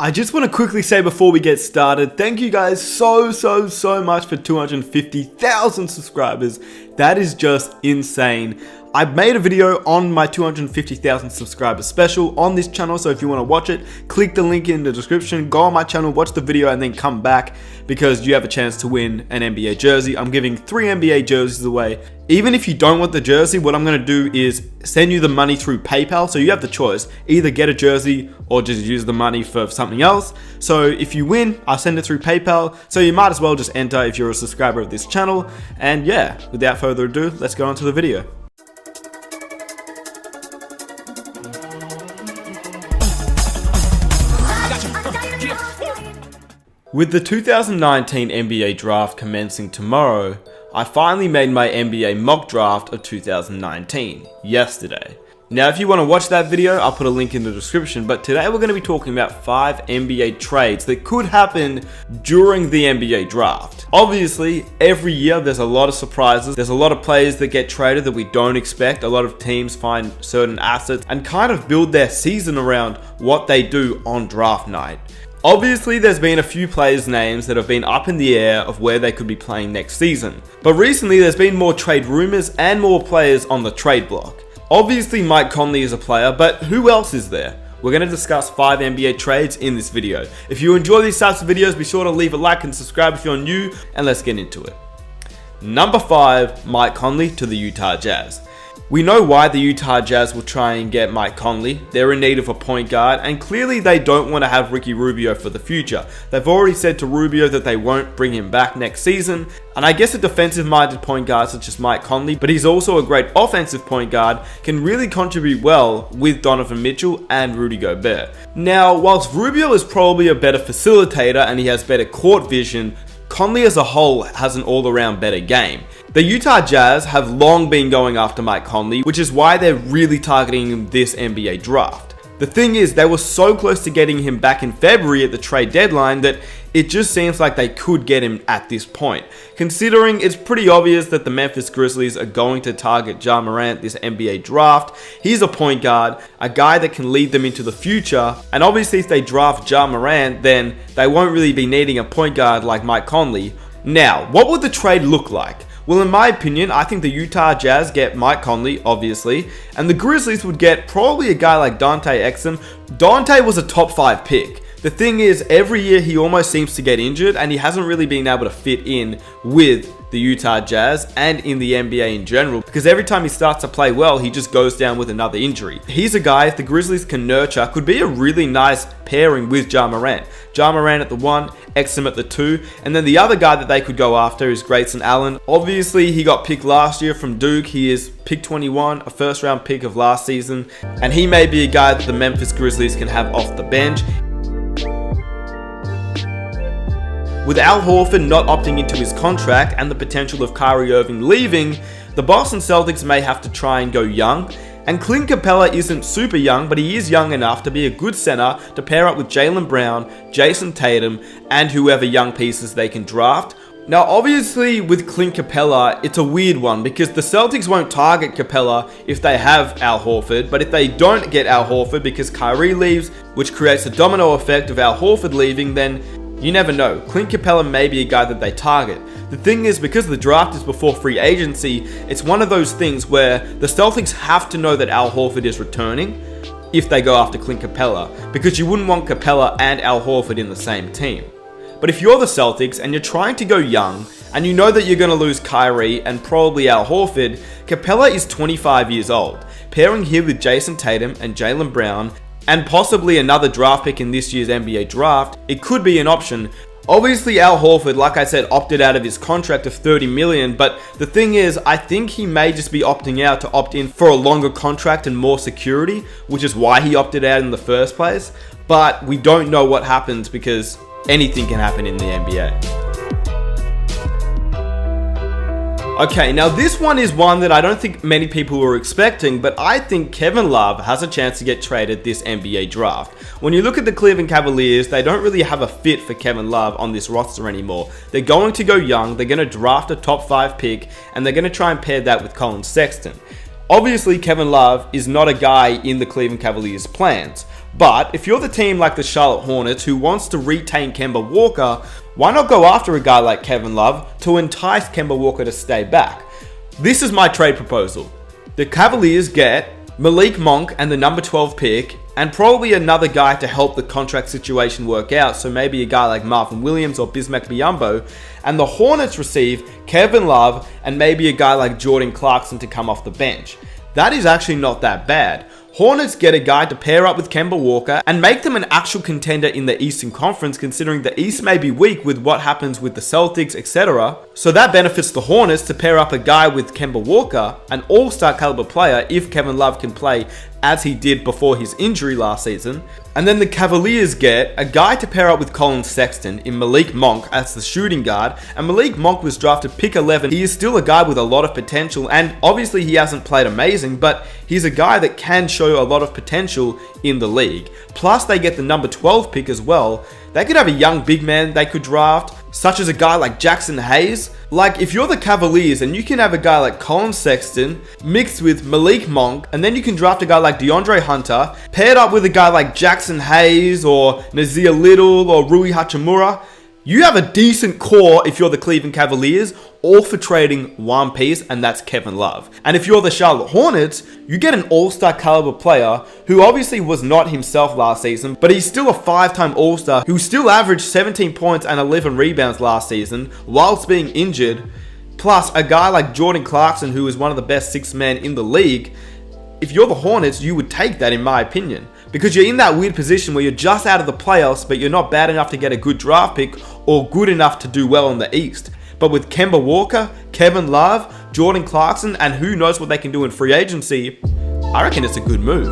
I just want to quickly say before we get started, thank you guys so much for 250,000 subscribers. That is just insane. I made a video on my 250,000 subscribers special on this channel, so if you want to watch it, click the link in the description, go on my channel, watch the video, and then come back because you have a chance to win an NBA jersey. I'm giving 3 NBA jerseys away. Even if you don't want the jersey, what I'm going to do is send you the money through PayPal, so you have the choice. Either get a jersey or just use the money for something else. So if you win, I'll send it through PayPal, so you might as well just enter if you're a subscriber of this channel. And yeah, without further ado, let's go on to the video. With the 2019 NBA draft commencing tomorrow, I finally made my NBA mock draft of 2019 yesterday. Now if you want to watch that video, I'll put a link in the description, but today we're going to be talking about 5 NBA trades that could happen during the NBA draft. Obviously, every year there's a lot of surprises, there's a lot of players that get traded that we don't expect, a lot of teams find certain assets and kind of build their season around what they do on draft night. Obviously, there's been a few players' names that have been up in the air of where they could be playing next season. But recently, there's been more trade rumors and more players on the trade block. Obviously, Mike Conley is a player, but who else is there? We're going to discuss 5 NBA trades in this video. If you enjoy these types of videos, be sure to leave a like and subscribe if you're new, and let's get into it. Number 5, Mike Conley to the Utah Jazz. We know why the Utah Jazz will try and get Mike Conley. They're in need of a point guard, and clearly they don't want to have Ricky Rubio for the future. They've already said to Rubio that they won't bring him back next season, and I guess a defensive-minded point guard such as Mike Conley, but he's also a great offensive point guard, can really contribute well with Donovan Mitchell and Rudy Gobert. Now, whilst Rubio is probably a better facilitator and he has better court vision, Conley as a whole has an all-around better game. The Utah Jazz have long been going after Mike Conley, which is why they're really targeting him this NBA draft. The thing is, they were so close to getting him back in February at the trade deadline that it just seems like they could get him at this point. Considering it's pretty obvious that the Memphis Grizzlies are going to target Ja Morant this NBA draft. He's a point guard, a guy that can lead them into the future, and obviously if they draft Ja Morant, then they won't really be needing a point guard like Mike Conley. Now, what would the trade look like? Well, in my opinion, I think the Utah Jazz get Mike Conley, obviously, and the Grizzlies would get probably a guy like Dante Exum. Dante was a top 5 pick. The thing is, every year he almost seems to get injured and he hasn't really been able to fit in with the Utah Jazz and in the NBA in general, because every time he starts to play well, he just goes down with another injury. He's a guy, if the Grizzlies can nurture, could be a really nice pairing with Ja Morant. Ja Morant at the 1, Exum at the 2, and then the other guy that they could go after is Grayson Allen. Obviously, he got picked last year from Duke. He is pick 21, a first round pick of last season, and he may be a guy that the Memphis Grizzlies can have off the bench. With Al Horford not opting into his contract and the potential of Kyrie Irving leaving, the Boston Celtics may have to try and go young. And Clint Capella isn't super young, but he is young enough to be a good center to pair up with Jaylen Brown, Jason Tatum, and whoever young pieces they can draft. Now obviously with Clint Capella, it's a weird one because the Celtics won't target Capella if they have Al Horford, but if they don't get Al Horford because Kyrie leaves, which creates a domino effect of Al Horford leaving, then you never know. Clint Capella may be a guy that they target. The thing is, because the draft is before free agency, it's one of those things where the Celtics have to know that Al Horford is returning if they go after Clint Capella, because you wouldn't want Capella and Al Horford in the same team. But if you're the Celtics and you're trying to go young, and you know that you're going to lose Kyrie and probably Al Horford, Capella is 25 years old. Pairing him with Jason Tatum and Jaylen Brown, and possibly another draft pick in this year's NBA draft, it could be an option. Obviously Al Horford, like I said, opted out of his contract of $30 million, but the thing is, I think he may just be opting out to opt in for a longer contract and more security, which is why he opted out in the first place. But we don't know what happens because anything can happen in the NBA. Okay, now this one is one that I don't think many people were expecting, but I think Kevin Love has a chance to get traded this NBA draft. When you look at the Cleveland Cavaliers, they don't really have a fit for Kevin Love on this roster anymore. They're going to go young, they're going to draft a top 5 pick, and they're going to try and pair that with Colin Sexton. Obviously, Kevin Love is not a guy in the Cleveland Cavaliers' plans. But if you're the team like the Charlotte Hornets who wants to retain Kemba Walker, why not go after a guy like Kevin Love to entice Kemba Walker to stay back? This is my trade proposal. The Cavaliers get Malik Monk and the number 12 pick, and probably another guy to help the contract situation work out, so maybe a guy like Marvin Williams or Bismack Biyombo, and the Hornets receive Kevin Love and maybe a guy like Jordan Clarkson to come off the bench. That is actually not that bad. Hornets get a guy to pair up with Kemba Walker and make them an actual contender in the Eastern Conference, considering the East may be weak with what happens with the Celtics, etc. So that benefits the Hornets to pair up a guy with Kemba Walker, an all-star caliber player if Kevin Love can play as he did before his injury last season. And then the Cavaliers get a guy to pair up with Colin Sexton in Malik Monk as the shooting guard, and Malik Monk was drafted pick 11. He is still a guy with a lot of potential, and obviously he hasn't played amazing, but he's a guy that can show a lot of potential in the league. Plus they get the number 12 pick as well. They could have a young big man they could draft, such as a guy like Jackson Hayes. Like, if you're the Cavaliers and you can have a guy like Colin Sexton mixed with Malik Monk, and then you can draft a guy like DeAndre Hunter, paired up with a guy like Jackson Hayes or Nazir Little or Rui Hachimura, you have a decent core if you're the Cleveland Cavaliers, all for trading one piece, and that's Kevin Love. And if you're the Charlotte Hornets, you get an all-star caliber player who obviously was not himself last season, but he's still a 5-time all-star who still averaged 17 points and 11 rebounds last season whilst being injured. Plus a guy like Jordan Clarkson, who is one of the best 6 men in the league. If you're the Hornets, you would take that, in my opinion, because you're in that weird position where you're just out of the playoffs, but you're not bad enough to get a good draft pick or good enough to do well in the East. But with Kemba Walker, Kevin Love, Jordan Clarkson, and who knows what they can do in free agency, I reckon it's a good move.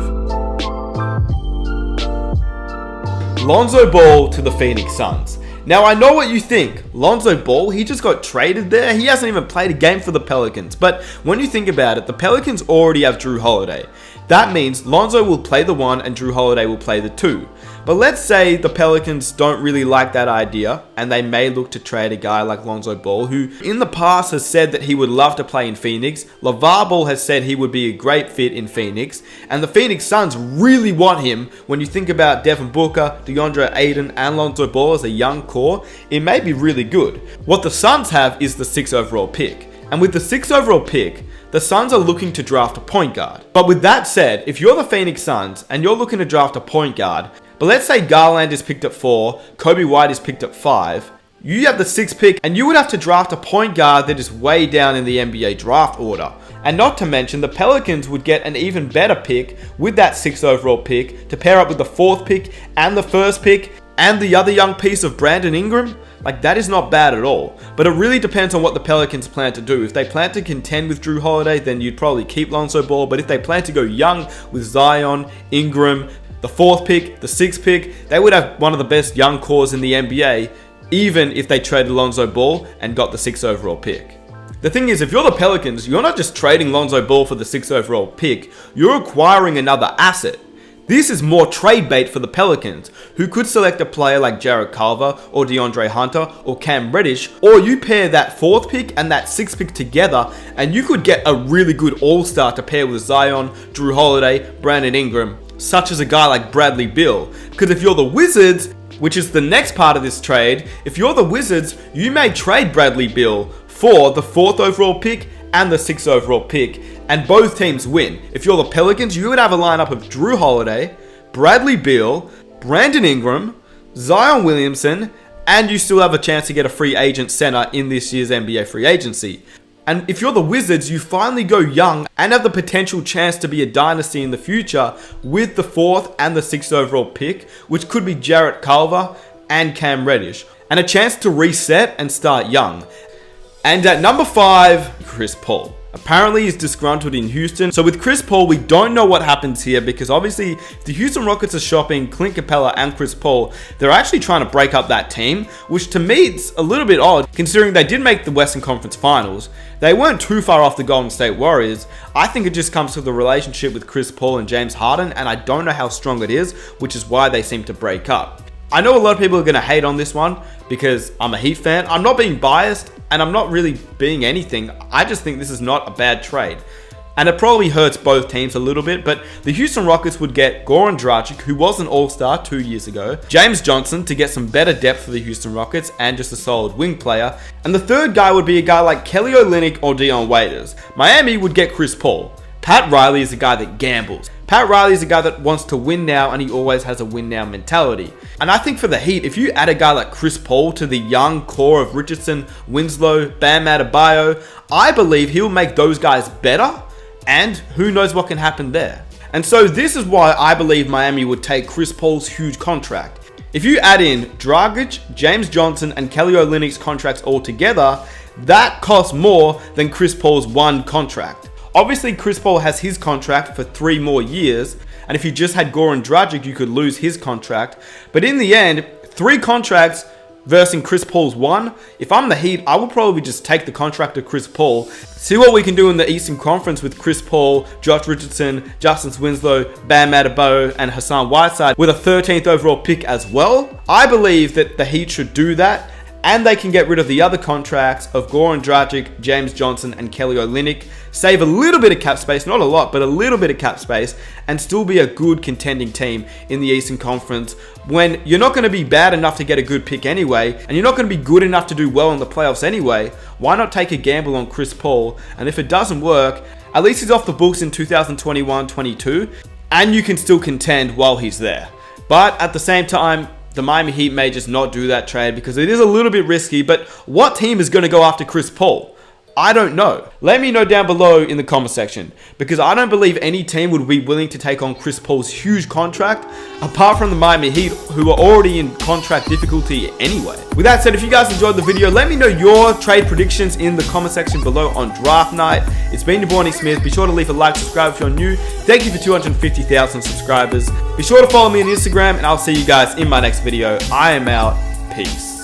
Lonzo Ball to the Phoenix Suns. Now, I know what you think. Lonzo Ball, he just got traded there. He hasn't even played a game for the Pelicans. But when you think about it, the Pelicans already have Drew Holiday. That means Lonzo will play the 1 and Drew Holiday will play the 2. But let's say the Pelicans don't really like that idea and they may look to trade a guy like Lonzo Ball, who in the past has said that he would love to play in Phoenix. LeVar Ball has said he would be a great fit in Phoenix, and the Phoenix Suns really want him. When you think about Devin Booker, DeAndre Ayton, and Lonzo Ball as a young core, it may be really good. What the Suns have is the 6th overall pick, and with the 6th overall pick, the Suns are looking to draft a point guard. But with that said, if you're the Phoenix Suns and you're looking to draft a point guard, but let's say Garland is picked at 4, Kobe White is picked at 5, you have the 6th pick and you would have to draft a point guard that is way down in the NBA draft order. And not to mention, the Pelicans would get an even better pick with that 6th overall pick to pair up with the 4th pick and the 1st pick and the other young piece of Brandon Ingram. Like, that is not bad at all. But it really depends on what the Pelicans plan to do. If they plan to contend with Drew Holiday, then you'd probably keep Lonzo Ball. But if they plan to go young with Zion, Ingram, the 4th pick, the 6th pick, they would have one of the best young cores in the NBA, even if they traded Lonzo Ball and got the 6th overall pick. The thing is, if you're the Pelicans, you're not just trading Lonzo Ball for the 6th overall pick, you're acquiring another asset. This is more trade bait for the Pelicans, who could select a player like Jarrett Culver or DeAndre Hunter or Cam Reddish, or you pair that 4th pick and that 6th pick together and you could get a really good all-star to pair with Zion, Drew Holiday, Brandon Ingram, such as a guy like Bradley Beal. Because if you're the Wizards, which is the next part of this trade, if you're the Wizards, you may trade Bradley Beal for the 4th overall pick and the 6th overall pick, and both teams win. If you're the Pelicans, you would have a lineup of Drew Holiday, Bradley Beal, Brandon Ingram, Zion Williamson, and you still have a chance to get a free agent center in this year's NBA free agency. And if you're the Wizards, you finally go young and have the potential chance to be a dynasty in the future with the 4th and the 6th overall pick, which could be Jarrett Culver and Cam Reddish, and a chance to reset and start young. And at number 5, Chris Paul. Apparently he's disgruntled in Houston. So with Chris Paul, we don't know what happens here, because obviously if the Houston Rockets are shopping Clint Capella and Chris Paul, they're actually trying to break up that team, which to me it's a little bit odd considering they did make the Western Conference Finals. They weren't too far off the Golden State Warriors. I think it just comes to the relationship with Chris Paul and James Harden, and I don't know how strong it is, which is why they seem to break up. I know a lot of people are going to hate on this one because I'm a Heat fan. I'm not being biased and I'm not really being anything. I just think this is not a bad trade. and it probably hurts both teams a little bit, but the Houston Rockets would get Goran Dragic, who was an all-star 2 years ago, James Johnson to get some better depth for the Houston Rockets and just a solid wing player, and the third guy would be a guy like Kelly Olynyk or Dion Waiters. Miami would get Chris Paul. Pat Riley is a guy that gambles. Pat Riley is a guy that wants to win now, and he always has a win now mentality. And I think for the Heat, if you add a guy like Chris Paul to the young core of Richardson, Winslow, Bam Adebayo, I believe he'll make those guys better, and who knows what can happen there. And so this is why I believe Miami would take Chris Paul's huge contract. If you add in Dragic, James Johnson, and Kelly Olynyk's contracts all together, that costs more than Chris Paul's one contract. Obviously, Chris Paul has his contract for 3 more years, and if you just had Goran Dragic, you could lose his contract. But in the end, 3 contracts versus Chris Paul's 1. If I'm the Heat, I would probably just take the contract of Chris Paul, see what we can do in the Eastern Conference with Chris Paul, Josh Richardson, Justice Winslow, Bam Adebayo, and Hassan Whiteside with a 13th overall pick as well. I believe that the Heat should do that, and they can get rid of the other contracts of Goran Dragic, James Johnson, and Kelly Olynyk, save a little bit of cap space, not a lot, but a little bit of cap space, and still be a good contending team in the Eastern Conference when you're not going to be bad enough to get a good pick anyway, and you're not going to be good enough to do well in the playoffs anyway. Why not take a gamble on Chris Paul? And if it doesn't work, at least he's off the books in 2021-22, and you can still contend while he's there. But at the same time, the Miami Heat may just not do that trade because it is a little bit risky, but what team is going to go after Chris Paul? I don't know. Let me know down below in the comment section, because I don't believe any team would be willing to take on Chris Paul's huge contract, apart from the Miami Heat, who are already in contract difficulty anyway. With that said, if you guys enjoyed the video, let me know your trade predictions in the comment section below on draft night. It's been your boy Nick Smith. Be sure to leave a like, subscribe if you're new. Thank you for 250,000 subscribers. Be sure to follow me on Instagram, and I'll see you guys in my next video. I am out. Peace.